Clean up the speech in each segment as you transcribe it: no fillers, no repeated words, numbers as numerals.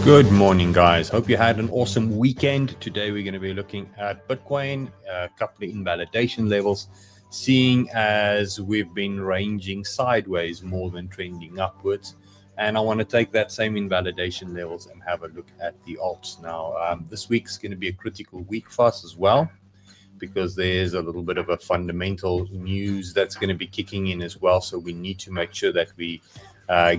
Good morning, guys. Hope you had an awesome weekend. Today we're going to be looking at Bitcoin, a couple of invalidation levels, seeing as we've been ranging sideways more than trending upwards. And I want to take that same invalidation levels and have a look at the alts. Now, this week's going to be a critical week for us as well, because there's a little bit of a fundamental news that's going to be kicking in as well. So we need to make sure that we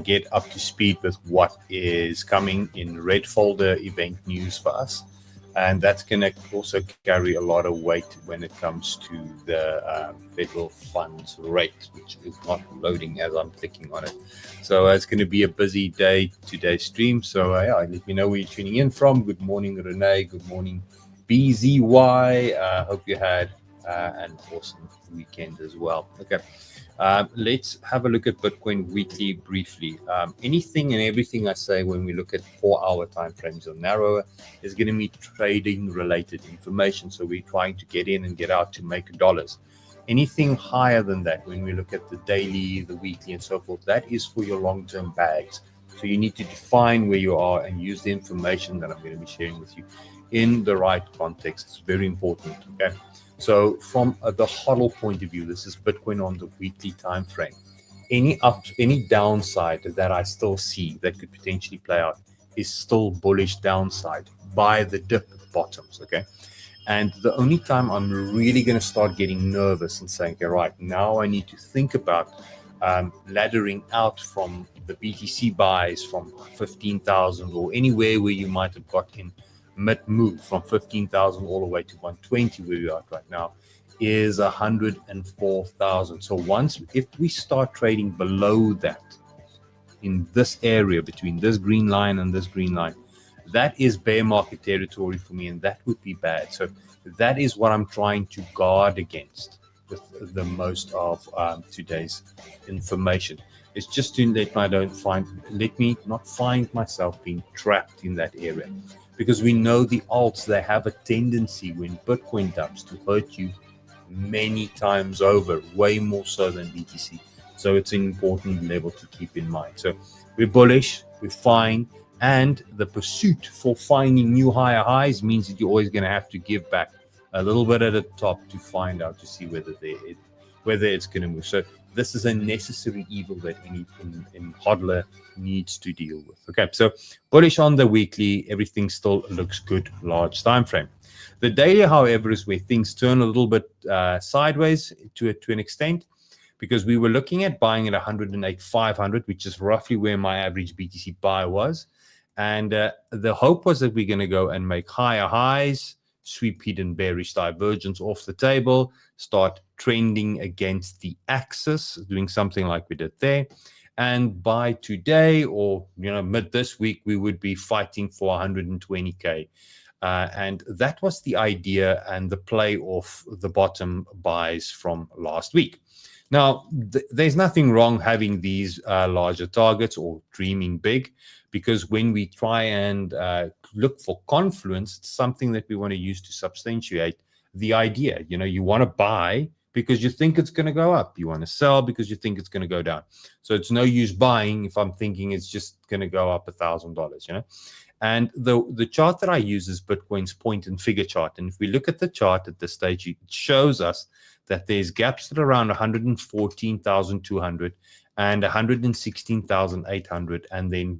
get up to speed with what is coming in red folder event news for us. And that's going to also carry a lot of weight when it comes to the federal funds rate, which is not loading as I'm clicking on it. So it's going to be a busy day, today's stream. So let me know where you're tuning in from. Good morning, Renee. Good morning, BZY. Hope you had an awesome weekend as well. Okay. Let's have a look at Bitcoin weekly briefly. Anything and everything I say when we look at 4-hour time frames or narrower is going to be trading related information. So we're trying to get in and get out to make dollars. Anything higher than that, when we look at the daily, the weekly, and so forth, that is for your long-term bags. So you need to define where you are and use the information that I'm going to be sharing with you in the right context. It's very important. Okay. So from the HODL point of view, this is Bitcoin on the weekly time frame. Any downside that I still see that could potentially play out is still bullish downside by the dip bottoms. Okay. And the only time I'm really going to start getting nervous and saying, okay, right now I need to think about laddering out from the BTC buys from 15,000 or anywhere where you might have got in mid-move from 15,000 all the way to 120 where we are right now is 104,000. So if we start trading below that in this area between this green line and this green line, that is bear market territory for me, and that would be bad. So that is what I'm trying to guard against with the most of today's information. It's just to let me not find myself being trapped in that area. Because we know the alts, they have a tendency when Bitcoin dumps to hurt you many times over, way more so than BTC. So it's an important level to keep in mind. So we're bullish, we're fine, and the pursuit for finding new higher highs means that you're always going to have to give back a little bit at the top to find out, to see whether it's going to move. So this is a necessary evil that any in HODLer needs to deal with. Okay, so bullish on the weekly, everything still looks good, large time frame. The daily, however, is where things turn a little bit sideways to an extent, because we were looking at buying at 108,500, which is roughly where my average BTC buy was. And the hope was that we're going to go and make higher highs, sweep hidden bearish divergence off the table, start trending against the axis, doing something like we did there. And by today or mid this week, we would be fighting for 120K. And that was the idea and the play off the bottom buys from last week. Now, there's nothing wrong having these larger targets or dreaming big, because when we try and look for confluence, it's something that we want to use to substantiate the idea. You want to buy because you think it's going to go up. You want to sell because you think it's going to go down. So it's no use buying if I'm thinking it's just going to go up $1,000, And the chart that I use is Bitcoin's point and figure chart. And if we look at the chart at this stage, it shows us that there's gaps at around 114,200 and 116,800, and then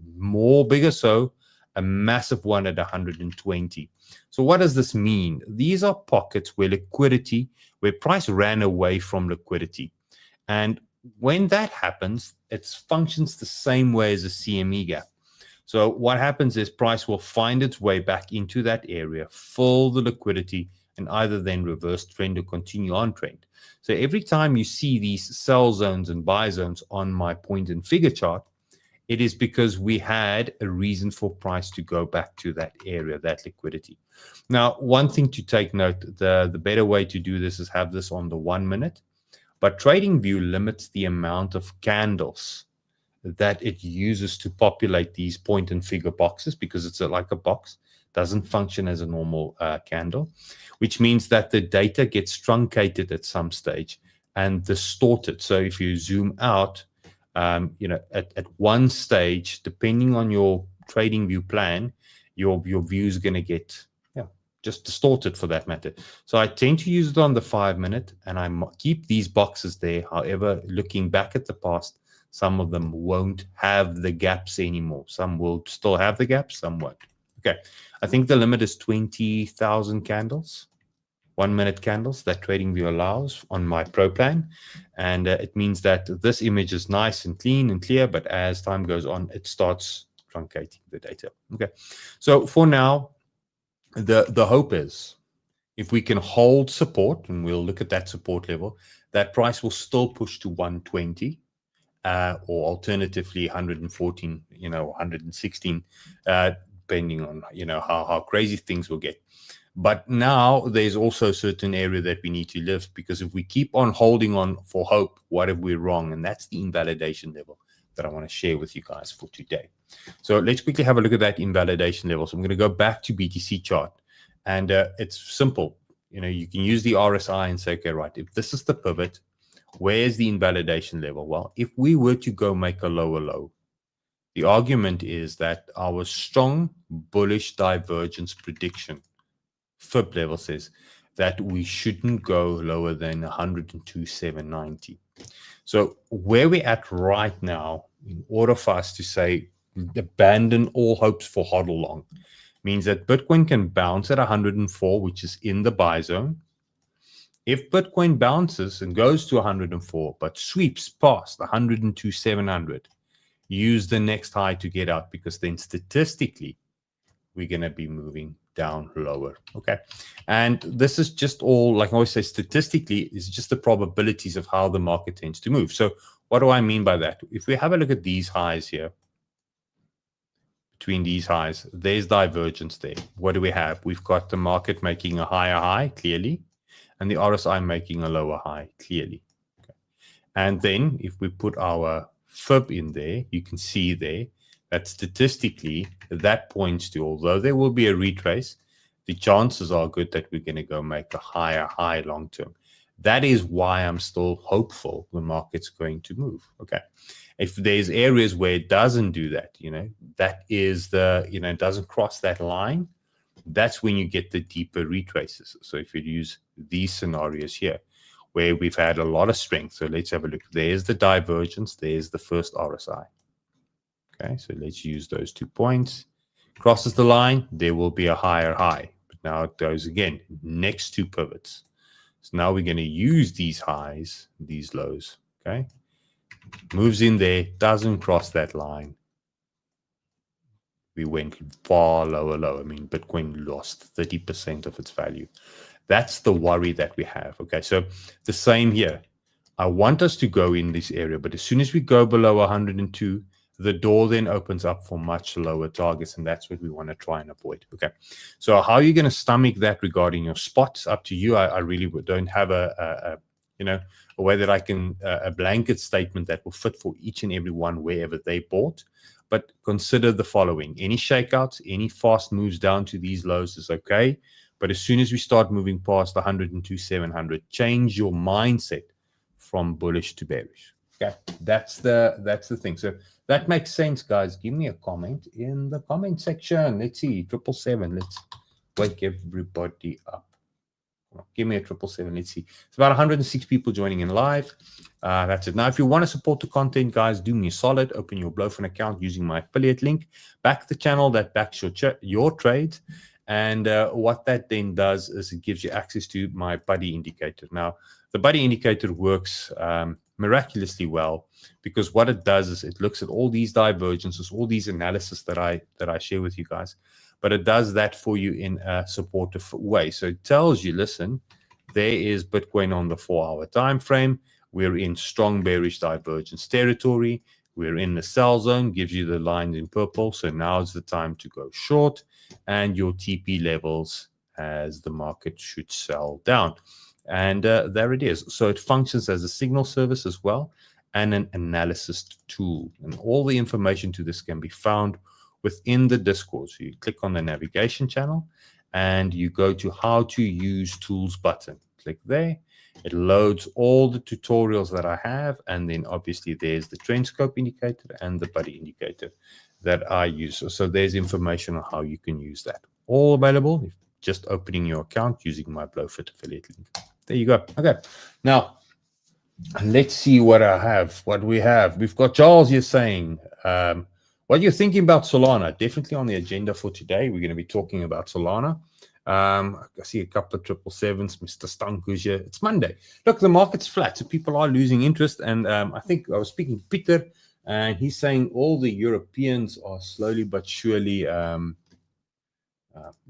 bigger so, a massive one at 120. So what does this mean? These are pockets where price ran away from liquidity. And when that happens, it functions the same way as a CME gap. So what happens is price will find its way back into that area, fill the liquidity, and either then reverse trend or continue on trend. So every time you see these sell zones and buy zones on my point and figure chart, it is because we had a reason for price to go back to that area, that liquidity. Now, one thing to take note, the better way to do this is have this on the 1 minute, but TradingView limits the amount of candles that it uses to populate these point and figure boxes, because it's like a box, doesn't function as a normal candle, which means that the data gets truncated at some stage and distorted. So if you zoom out, at one stage, depending on your trading view plan, your view is going to get just distorted for that matter. So I tend to use it on the 5 minute, and I keep these boxes there. However, looking back at the past, some of them won't have the gaps anymore. Some will still have the gaps, some won't. Okay, I think the limit is 20,000 candles, 1 minute candles that trading view allows on my pro plan. And it means that this image is nice and clean and clear, but as time goes on, it starts truncating the data. Okay, so for now, the hope is if we can hold support, and we'll look at that support level, that price will still push to 120, or alternatively 114, 116, depending on how crazy things will get. But now there's also a certain area that we need to lift, because if we keep on holding on for hope, what if we're wrong? And that's the invalidation level that I want to share with you guys for today. So let's quickly have a look at that invalidation level. So I'm going to go back to BTC chart, and it's simple. You can use the RSI and say, okay, right, if this is the pivot, where's the invalidation level? Well, if we were to go make a lower low, the argument is that our strong bullish divergence prediction fib level says that we shouldn't go lower than 102,790. So where we're at right now, in order for us to say abandon all hopes for HODL long, means that Bitcoin can bounce at 104, which is in the buy zone. If Bitcoin bounces and goes to 104, but sweeps past 102,700, use the next high to get out, because then statistically, we're going to be moving down lower. Okay. And this is just all, like I always say, statistically, is just the probabilities of how the market tends to move. So what do I mean by that? If we have a look at these highs here, between these highs, there's divergence there. What do we have? We've got the market making a higher high, clearly, and the RSI making a lower high, clearly. Okay. And then if we put our fib in there, you can see there that statistically that points to, although there will be a retrace, the chances are good that we're going to go make a higher high long term. That is why I'm still hopeful the market's going to move. Okay. If there's areas where it doesn't do that, that is it doesn't cross that line, that's when you get the deeper retraces. So if you use these scenarios here, where we've had a lot of strength. So let's have a look. There's the divergence. There's the first RSI. Okay, so let's use those 2 points. Crosses the line, there will be a higher high. But now it goes again, next to pivots. So now we're going to use these highs, these lows. Okay, moves in there, doesn't cross that line. We went far lower low. I mean, Bitcoin lost 30% of its value. That's the worry that we have. Okay, so the same here. I want us to go in this area, but as soon as we go below 102, the door then opens up for much lower targets, and that's what we want to try and avoid. Okay, so how are you going to stomach that regarding your spots? Up to you. I really don't have a way that I can a blanket statement that will fit for each and every one wherever they bought. But consider the following: any shakeouts, any fast moves down to these lows is okay. But as soon as we start moving past 102,700, change your mindset from bullish to bearish. Okay, that's the thing. So that makes sense, guys. Give me a comment in the comment section. Let's see, 777. Let's wake everybody up. Give me a 777. Let's see. It's about 106 people joining in live. That's it. Now, if you want to support the content, guys, do me a solid. Open your Blofin account using my affiliate link. Back the channel that backs your trades. And what that then does is it gives you access to my buddy indicator. Now, the buddy indicator works miraculously well, because what it does is it looks at all these divergences, all these analysis that I share with you guys, but it does that for you in a supportive way. So it tells you, listen, there is Bitcoin on the 4-hour time frame. We're in strong bearish divergence territory. We're in the sell zone, gives you the lines in purple. So now is the time to go short, and your TP levels as the market should sell down. And there it is. So it functions as a signal service as well, and an analysis tool. And all the information to this can be found within the Discord. So you click on the navigation channel and you go to how to use tools button. Click there It loads all the tutorials that I have, and then obviously there's the trend scope indicator and the buddy indicator that I use. So there's information on how you can use that. All available if just opening your account using my Blofin affiliate link. There you go. Okay. Now, let's see what I have, what we have. We've got Charles here saying, what you're thinking about Solana, definitely on the agenda for today. We're going to be talking about Solana. I see a couple of 777s, Mr. Stanku's here. It's Monday. Look, the market's flat, so people are losing interest. And I think I was speaking to Peter, and he's saying all the Europeans are slowly but surely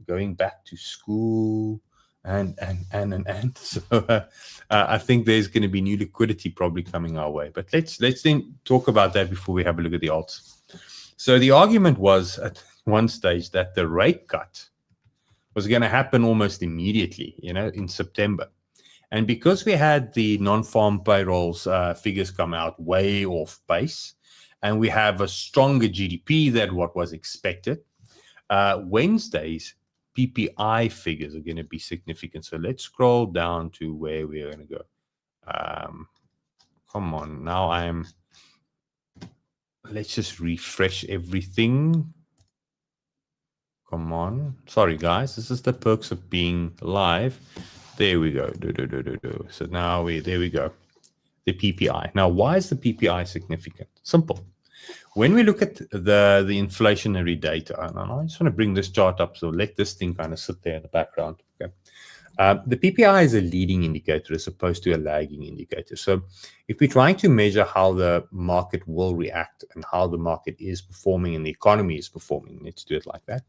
going back to school. And so I think there's going to be new liquidity probably coming our way. But let's then talk about that before we have a look at the alts. So the argument was at one stage that the rate cut was going to happen almost immediately, in September. And because we had the non-farm payrolls figures come out way off base, and we have a stronger GDP than what was expected, Wednesday's PPI figures are going to be significant. So let's scroll down to where we're going to go. Come on, now let's just refresh everything. Come on. Sorry, guys. This is the perks of being live. There we go. So now there we go. The PPI. Now, why is the PPI significant? Simple. When we look at the inflationary data, and I just want to bring this chart up, so let this thing kind of sit there in the background. Okay. The PPI is a leading indicator as opposed to a lagging indicator. So if we're trying to measure how the market will react and how the market is performing and the economy is performing, let's do it like that.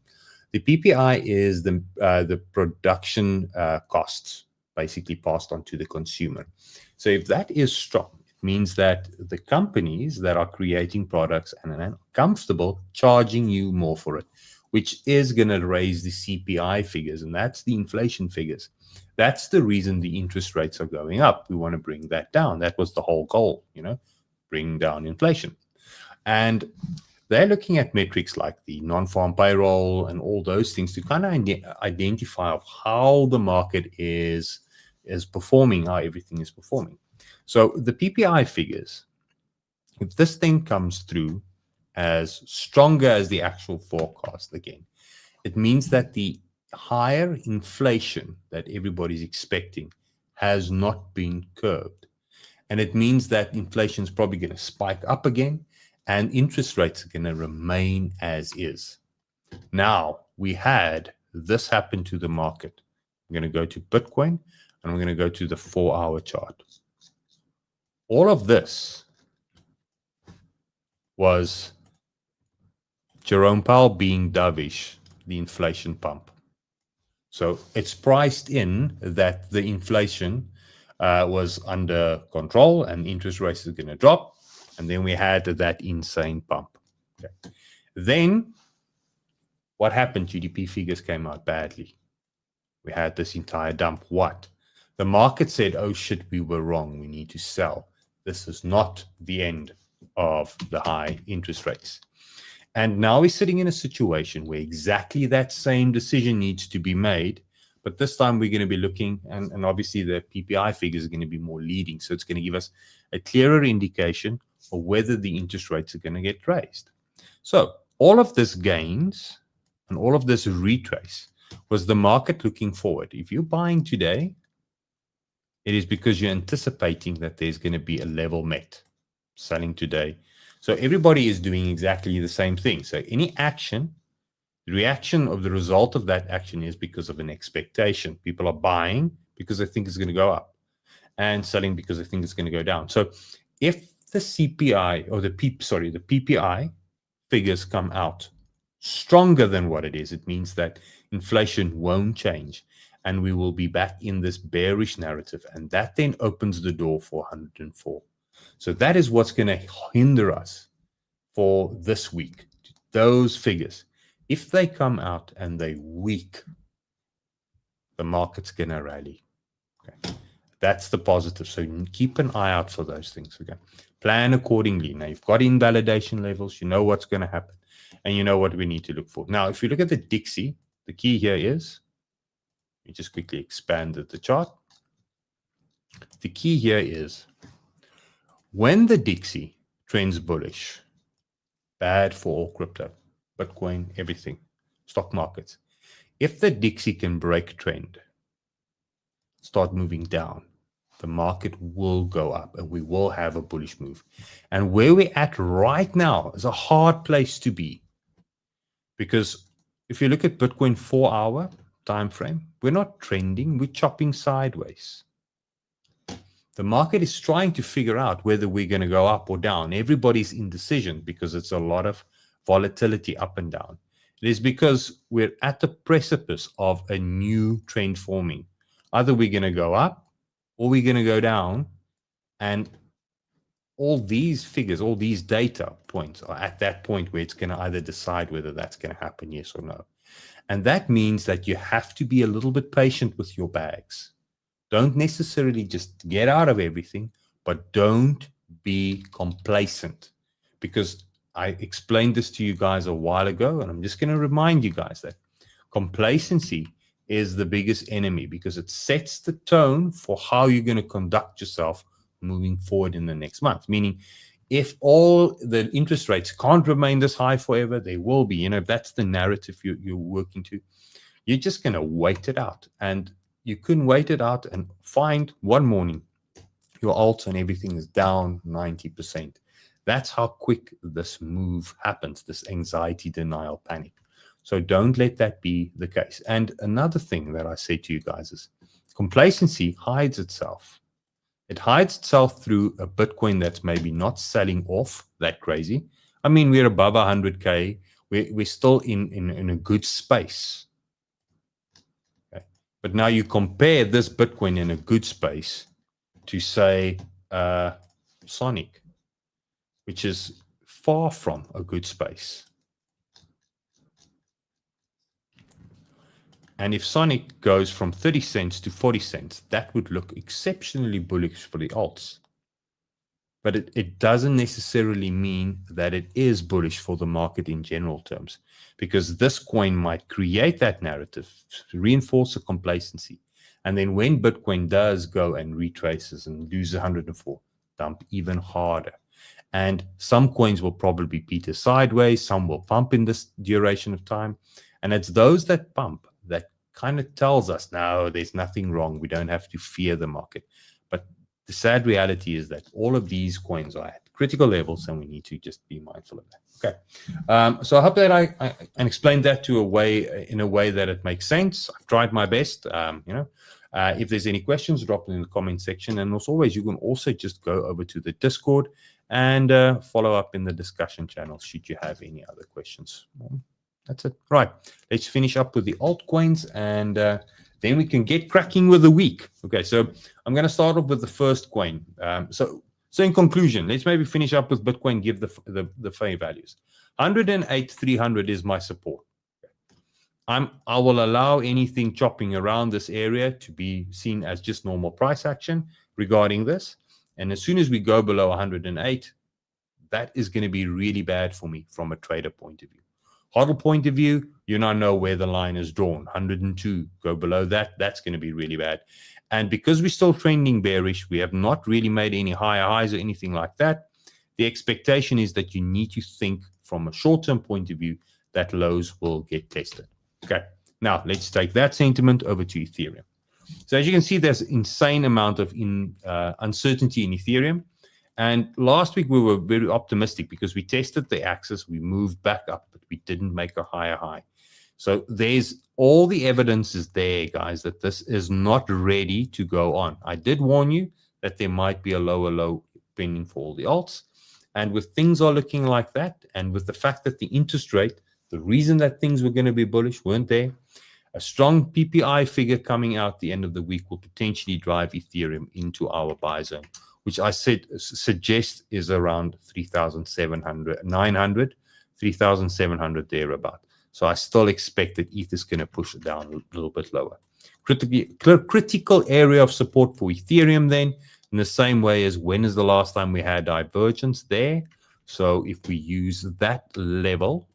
The PPI is the production costs basically passed on to the consumer. So if that is strong, it means that the companies that are creating products and are comfortable charging you more for it, which is going to raise the CPI figures, and that's the inflation figures. That's the reason the interest rates are going up. We want to bring that down. That was the whole goal, bring down inflation. And they're looking at metrics like the non-farm payroll and all those things to kind of identify how the market is performing, how everything is performing. So the PPI figures, if this thing comes through as stronger as the actual forecast again, it means that the higher inflation that everybody's expecting has not been curbed. And it means that inflation is probably going to spike up again and interest rates are going to remain as is. Now, we had this happen to the market. I'm going to go to Bitcoin and I'm going to go to the 4-hour chart. All of this was Jerome Powell being dovish, the inflation pump. So it's priced in that the inflation was under control and interest rates are going to drop. And then we had that insane pump. Okay. Then what happened? GDP figures came out badly. We had this entire dump. What? The market said, oh shit, we were wrong. We need to sell. This is not the end of the high interest rates. And now we're sitting in a situation where exactly that same decision needs to be made. But this time we're going to be looking, and obviously the PPI figures are going to be more leading. So it's going to give us a clearer indication of whether the interest rates are going to get raised. So all of this gains and all of this retrace was the market looking forward. If you're buying today, it is because you're anticipating that there's going to be a level met. Selling today. So everybody is doing exactly the same thing. So any action, the reaction of the result of that action is because of an expectation. People are buying because they think it's going to go up and selling because they think it's going to go down. So if the CPI or the PPI figures come out stronger than what it is, it means that inflation won't change and we will be back in this bearish narrative. And that then opens the door for 104. So that is what's going to hinder us for this week. Those figures, if they come out and they're weak, the market's going to rally. Okay. That's the positive. So keep an eye out for those things. Okay. Plan accordingly. Now you've got invalidation levels. You know what's going to happen. And you know what we need to look for. Now, if you look at the Dixie, the key here is, let me just quickly expand the chart. The key here is when the Dixie trends bullish, bad for all crypto, Bitcoin, everything, stock markets. If the Dixie can break trend, start moving down, the market will go up and we will have a bullish move. And where we're at right now is a hard place to be, because if you look at Bitcoin 4-hour time frame, we're not trending, we're chopping sideways. The market is trying to figure out whether we're going to go up or down. Everybody's indecision because it's a lot of volatility up and down. It is because we're at the precipice of a new trend forming. Either we're going to go up or we're going to go down. And all these figures, all these data points are at that point where it's going to either decide whether that's going to happen, yes or no. And that means that you have to be a little bit patient with your bags. Don't necessarily just get out of everything, but don't be complacent. Because I explained this to you guys a while ago, and I'm just going to remind you guys that complacency is the biggest enemy, because it sets the tone for how you're going to conduct yourself moving forward in the next month. Meaning, if all the interest rates can't remain this high forever, they will be. If that's the narrative you're working to, you're just going to wait it out. And you couldn't wait it out and find one morning your alts and everything is down 90%. That's how quick this move happens, this anxiety, denial, panic. So don't let that be the case. And another thing that I say to you guys is complacency hides itself. It hides itself through a Bitcoin that's maybe not selling off that crazy. I mean, we're above 100K. We're still in a good space. Okay. But now you compare this Bitcoin in a good space to, say, Sonic, which is far from a good space. And if Sonic goes from 30 cents to 40 cents, that would look exceptionally bullish for the alts. But it doesn't necessarily mean that it is bullish for the market in general terms, because this coin might create that narrative, reinforce the complacency. And then when Bitcoin does go and retraces and lose 104, dump even harder. And some coins will probably peter sideways, some will pump in this duration of time. And it's those that pump that kind of tells us, no, there's nothing wrong. We don't have to fear the market. But the sad reality is that all of these coins are at critical levels, and we need to just be mindful of that. Okay. So I hope that I explained that in a way that it makes sense. I've tried my best. If there's any questions, drop them in the comment section. And as always, you can also just go over to the Discord and follow up in the discussion channel should you have any other questions. That's it. Right. Let's finish up with the altcoins, and then we can get cracking with the week. Okay. So I'm going to start off with the first coin. So in conclusion, let's maybe finish up with Bitcoin, give the fair values. 108,300 is my support. I will allow anything chopping around this area to be seen as just normal price action regarding this. And as soon as we go below 108, that is going to be really bad for me from a trader point of view. HODL point of view, you now know where the line is drawn. 102, go below that, that's going to be really bad. And because we're still trending bearish, we have not really made any higher highs or anything like that. The expectation is that you need to think from a short-term point of view that lows will get tested. Okay, now let's take that sentiment over to Ethereum. So as you can see, there's an insane amount of uncertainty in Ethereum. And last week we were very optimistic because we tested the axis, we moved back up, but we didn't make a higher high. So there's all the evidence is there, guys, that this is not ready to go on. I did warn you that there might be a lower low pending for all the alts. And with things are looking like that, and with the fact that the interest rate, the reason that things were going to be bullish weren't there, a strong PPI figure coming out the end of the week will potentially drive Ethereum into our buy zone, which I suggest is around 3,700, 900, 3,700 thereabout. So I still expect that ETH is going to push it down a little bit lower. Critical area of support for Ethereum then, in the same way as when is the last time we had divergence there. So if we use that level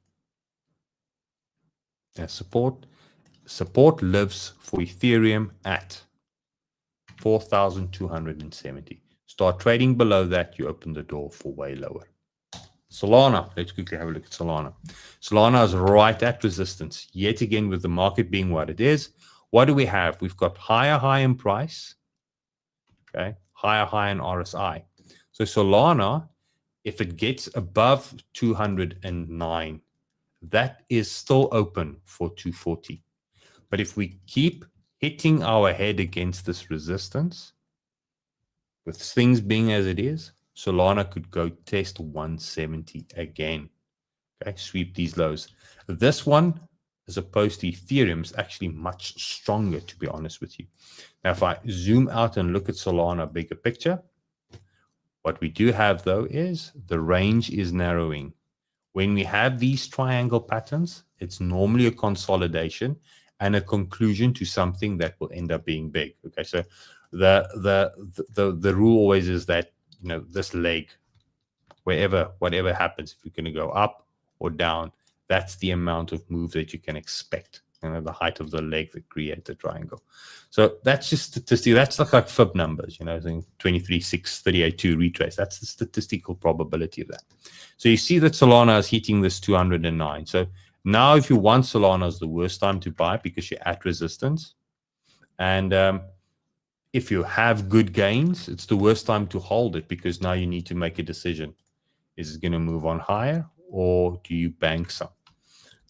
as support lives for Ethereum at 4,270. Start trading below that, you open the door for way lower. Solana, let's quickly have a look at Solana. Solana is right at resistance, yet again, with the market being what it is. What do we have? We've got higher high in price, okay, higher high in RSI. So Solana, if it gets above 209, that is still open for 240. But if we keep hitting our head against this resistance, with things being as it is, Solana could go test 170 again. Okay, sweep these lows. This one, as opposed to Ethereum, is actually much stronger, to be honest with you. Now, if I zoom out and look at Solana bigger picture, what we do have, though, is the range is narrowing. When we have these triangle patterns, it's normally a consolidation and a conclusion to something that will end up being big. Okay, so the rule always is that, you know, this leg, whatever happens, if you're going to go up or down, that's the amount of move that you can expect. You know, the height of the leg that creates the triangle. So that's just statistic. That's like fib numbers, you know, 23, 6, 38, 2 retrace. That's the statistical probability of that. So you see that Solana is hitting this 209. So now if you want Solana, is the worst time to buy because you're at resistance. And if you have good gains, it's the worst time to hold it because now you need to make a decision. Is it going to move on higher or do you bank some?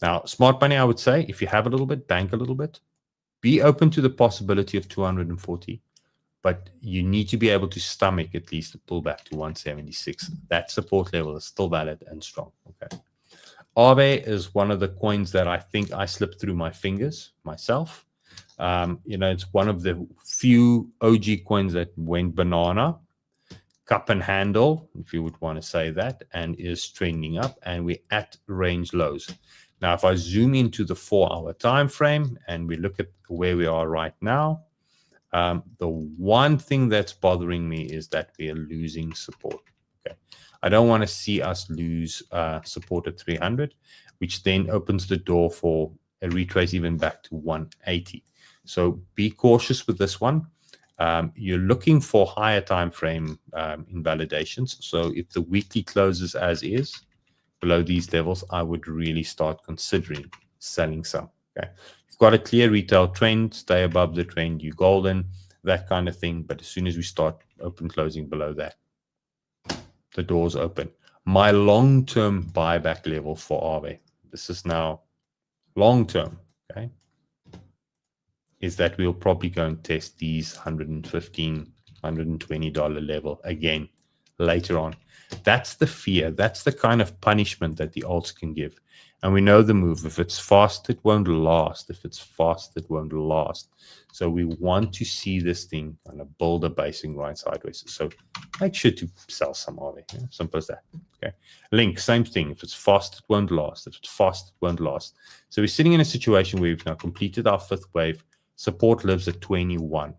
Now, smart money, I would say, if you have a little bit, bank a little bit. Be open to the possibility of 240, but you need to be able to stomach at least a pullback to 176. That support level is still valid and strong. Okay. AAVE is one of the coins that I think I slipped through my fingers myself. You know, it's one of the few OG coins that went banana, cup and handle, if you would want to say that, and is trending up, and we're at range lows. Now, if I zoom into the 4-hour time frame and we look at where we are right now, the one thing that's bothering me is that we are losing support. Okay, I don't want to see us lose support at 300, which then opens the door for a retrace even back to 180. So be cautious with this one. You're looking for higher time frame invalidations. So if the weekly closes as is below these levels, I would really start considering selling some. Okay, you've got a clear retail trend, stay above the trend, you golden, that kind of thing. But as soon as we start open closing below that, the door's open. My long-term buyback level for AAVE, this is now long-term, okay, is that we'll probably go and test these $115, $120 level again later on. That's the fear. That's the kind of punishment that the alts can give. And we know the move. If it's fast, it won't last. If it's fast, it won't last. So we want to see this thing kind of build a basing right sideways. So make sure to sell some of it. Yeah? Simple as that. Okay. Link, same thing. If it's fast, it won't last. If it's fast, it won't last. So we're sitting in a situation where we've now completed our fifth wave. Support lives at 21.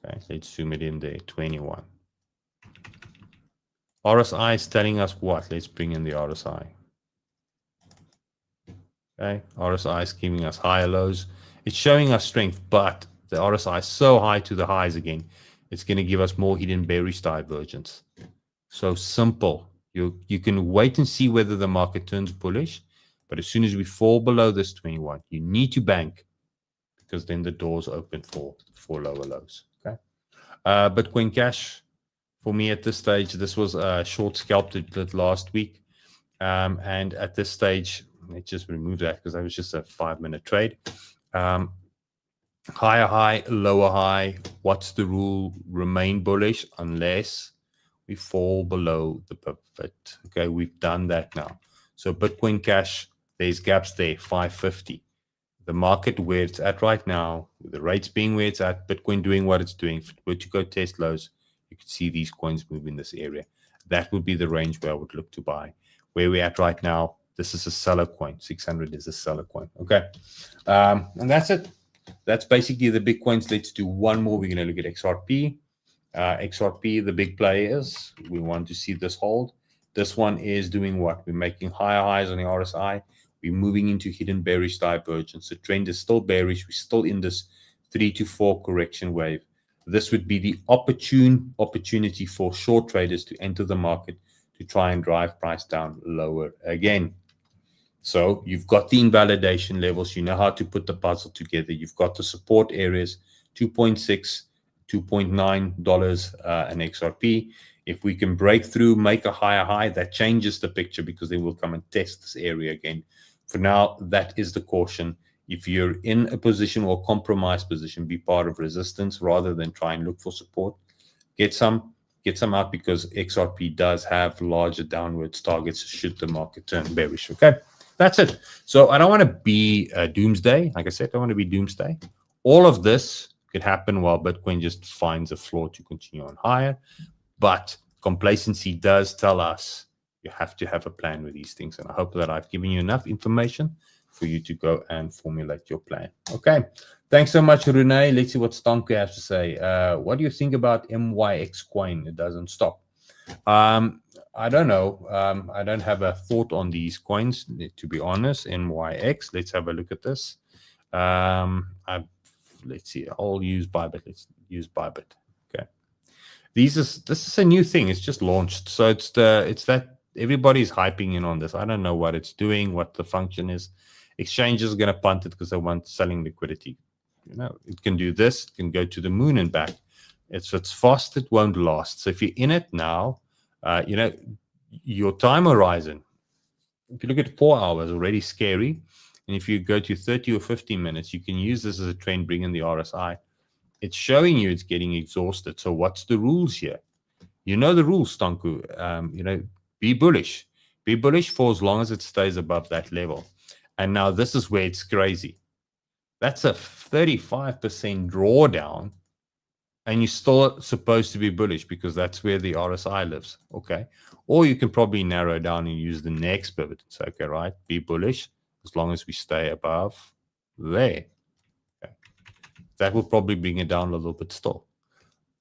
Okay, let's zoom it in there, 21. RSI is telling us what? Let's bring in the RSI. Okay, RSI is giving us higher lows. It's showing us strength, but the RSI is so high to the highs again, it's going to give us more hidden bearish divergence. So simple. You can wait and see whether the market turns bullish, but as soon as we fall below this 21, you need to bank because then the doors open for lower lows. Okay, Bitcoin Cash. For me at this stage, this was a short scalp that did last week. And at this stage, let's just remove that because that was just a 5-minute trade. Higher high, lower high. What's the rule? Remain bullish unless we fall below the pivot. Okay, we've done that now. So Bitcoin Cash, there's gaps there, 550. The market where it's at right now, with the rates being where it's at, Bitcoin doing what it's doing, if it were to go test lows, you could see these coins move in this area. That would be the range where I would look to buy. Where we're at right now, this is a seller coin. 600 is a seller coin. Okay. And that's it. That's basically the big coins. Let's do one more. We're going to look at XRP. XRP, the big play is we want to see this hold. This one is doing what? We're making higher highs on the RSI. We're moving into hidden bearish divergence. The trend is still bearish. We're still in this 3 to 4 correction wave. This would be the opportunity for short traders to enter the market to try and drive price down lower again. So you've got the invalidation levels. You know how to put the puzzle together. You've got the support areas, 2.6, $2.9 an XRP. If we can break through, make a higher high, that changes the picture because then we'll come and test this area again. For now, that is the caution. If you're in a position or compromised position, be part of resistance rather than try and look for support. Get some out because XRP does have larger downwards targets should the market turn bearish. Okay, that's it. So I don't want to be doomsday. Like I said, I don't want to be doomsday. All of this could happen while Bitcoin just finds a floor to continue on higher. But complacency does tell us you have to have a plan with these things. And I hope that I've given you enough information for you to go and formulate your plan. Okay. Thanks so much, Rene. Let's see what Stanko has to say. What do you think about MYX coin? It doesn't stop. I don't know. I don't have a thought on these coins, to be honest. MYX. Let's have a look at this. Let's see. I'll use Bybit. Let's use Bybit. Okay. This is a new thing. It's just launched. So it's that everybody's hyping in on this. I don't know what it's doing, what the function is. Exchanges are going to punt it because they want selling liquidity. You know, it can do this. It can go to the moon and back. If it's fast, it won't last. So if you're in it now, you know, your time horizon, if you look at 4 hours, already scary. And if you go to 30 or 15 minutes, you can use this as a trend, bring in the RSI. It's showing you it's getting exhausted. So what's the rules here? You know the rules, Stanku. You know, be bullish. Be bullish for as long as it stays above that level. And now this is where it's crazy. That's a 35% drawdown. And you're still supposed to be bullish because that's where the RSI lives. Okay. Or you can probably narrow down and use the next pivot. It's okay, right? Be bullish as long as we stay above there. Okay. That will probably bring it down a little bit still.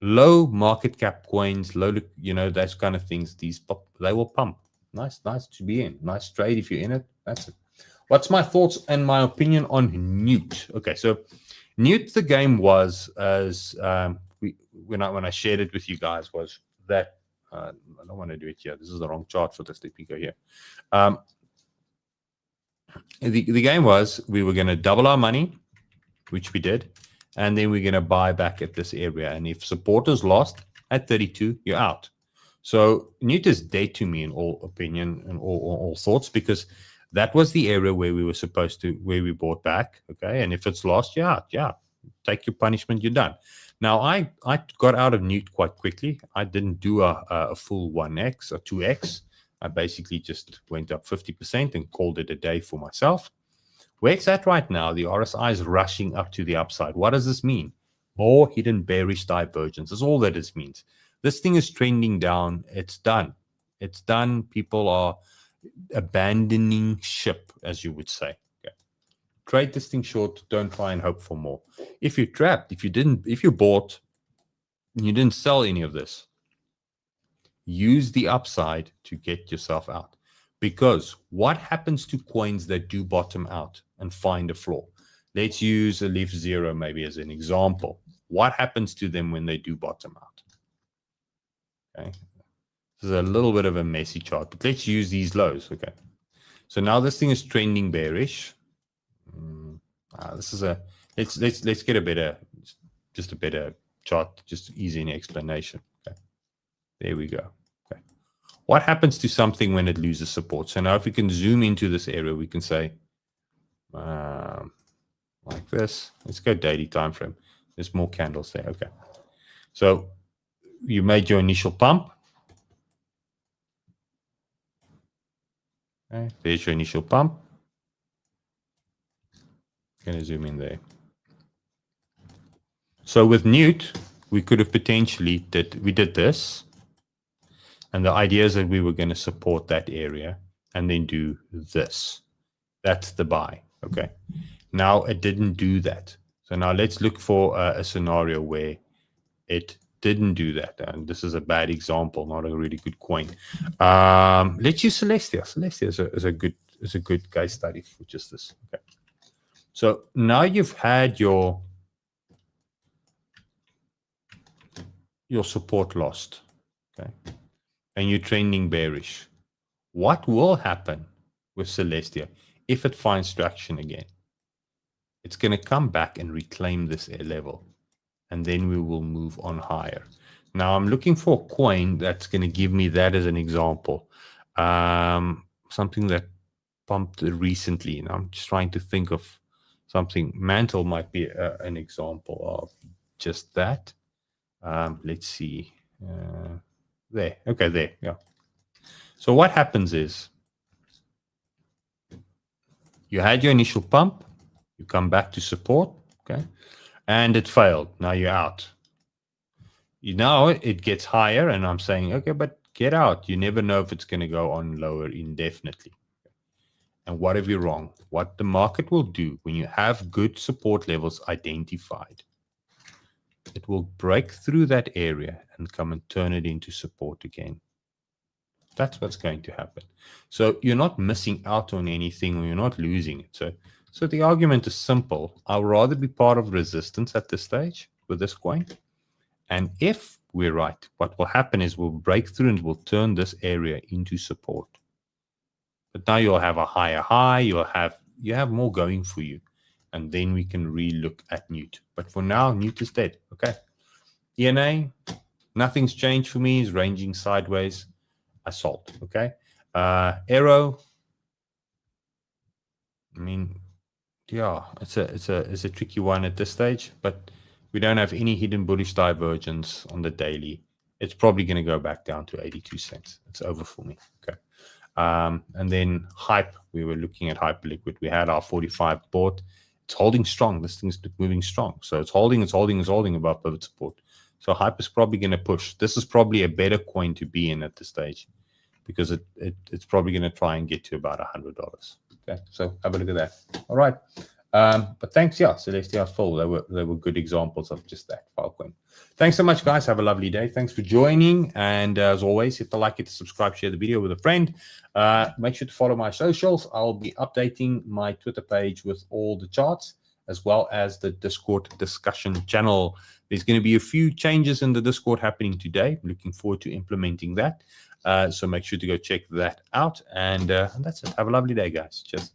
Low market cap coins, low, you know, those kind of things, they will pump. Nice to be in. Nice trade if you're in it. That's it. What's my thoughts and my opinion on NEWT? Okay, so NEWT, the game was as when I shared it with you guys was that I don't want to do it here. This is the wrong chart for this. Let me go here. The game was we were going to double our money, which we did, and then we're going to buy back at this area. And if support is lost at 32, you're out. So NEWT is dead to me in all opinion and all thoughts because that was the area where we were supposed to, where we bought back. Okay. And if it's lost, you're out. Yeah. Take your punishment. You're done. Now, I got out of NEWT quite quickly. I didn't do a full 1x or 2x. I basically just went up 50% and called it a day for myself. Where it's at right now, the RSI is rushing up to the upside. What does this mean? More hidden bearish divergence. That's all that it means. This thing is trending down. It's done. It's done. People are abandoning ship, as you would say. Okay. Trade this thing short. Don't try and hope for more. If you're trapped, if you bought and you didn't sell any of this, use the upside to get yourself out. Because what happens to coins that do bottom out and find a floor? Let's use a leaf zero maybe as an example. What happens to them when they do bottom out? Okay. This is a little bit of a messy chart, but let's use these lows. Okay. So now this thing is trending bearish. This is a let's get a better chart, just easy in explanation. Okay. There we go. Okay. What happens to something when it loses support? So now if we can zoom into this area, we can say like this. Let's go daily time frame. There's more candles there. Okay. So you made your initial pump. Okay, there's your initial pump. Going to zoom in there. So with NEWT, we could have potentially we did this. And the idea is that we were going to support that area and then do this. That's the buy. Okay. Now it didn't do that. So now let's look for a scenario where it didn't do that. And this is a bad example, not a really good coin. Let's use Celestia. Celestia is a good case study for just this. Okay. So now you've had your your support lost, okay, and you're trending bearish, what will happen with Celestia if it finds traction again? It's going to come back and reclaim this level, and then we will move on higher. Now, I'm looking for a coin that's going to give me that as an example. Something that pumped recently, and I'm just trying to think of something. Mantle might be an example of just that. Let's see. There. Okay, there. Yeah. So what happens is you had your initial pump, you come back to support, okay, and it failed. Now you're out. Now it gets higher, and I'm saying, okay, but get out. You never know if it's going to go on lower indefinitely. And what if you're wrong? What the market will do when you have good support levels identified, it will break through that area and come and turn it into support again. That's what's going to happen. So you're not missing out on anything, or you're not losing it. So the argument is simple. I'll rather be part of resistance at this stage with this coin. And if we're right, what will happen is we'll break through and we'll turn this area into support. But now you'll have a higher high, you have more going for you. And then we can re-look at NEWT. But for now, NEWT is dead. Okay. ENA, nothing's changed for me. It's ranging sideways. I sold. Okay. AERO, I mean, yeah, it's a tricky one at this stage, but we don't have any hidden bullish divergence on the daily. It's probably going to go back down to 82 cents. It's over for me. Okay. And then hype, we were looking at Hyperliquid. We had our 45 bought. It's holding strong. This thing's moving strong. So it's holding above pivot support. So hype is probably going to push. This is probably a better coin to be in at this stage, because it's probably going to try and get to about $100. Okay, so have a look at that. All right. But thanks, yeah, Celestia full. They were good examples of just that Filecoin. Thanks so much, guys. Have a lovely day. Thanks for joining. And as always, hit the like, hit the subscribe, share the video with a friend. Make sure to follow my socials. I'll be updating my Twitter page with all the charts, as well as the Discord discussion channel. There's going to be a few changes in the Discord happening today. I'm looking forward to implementing that. So make sure to go check that out. And that's it. Have a lovely day, guys. Cheers.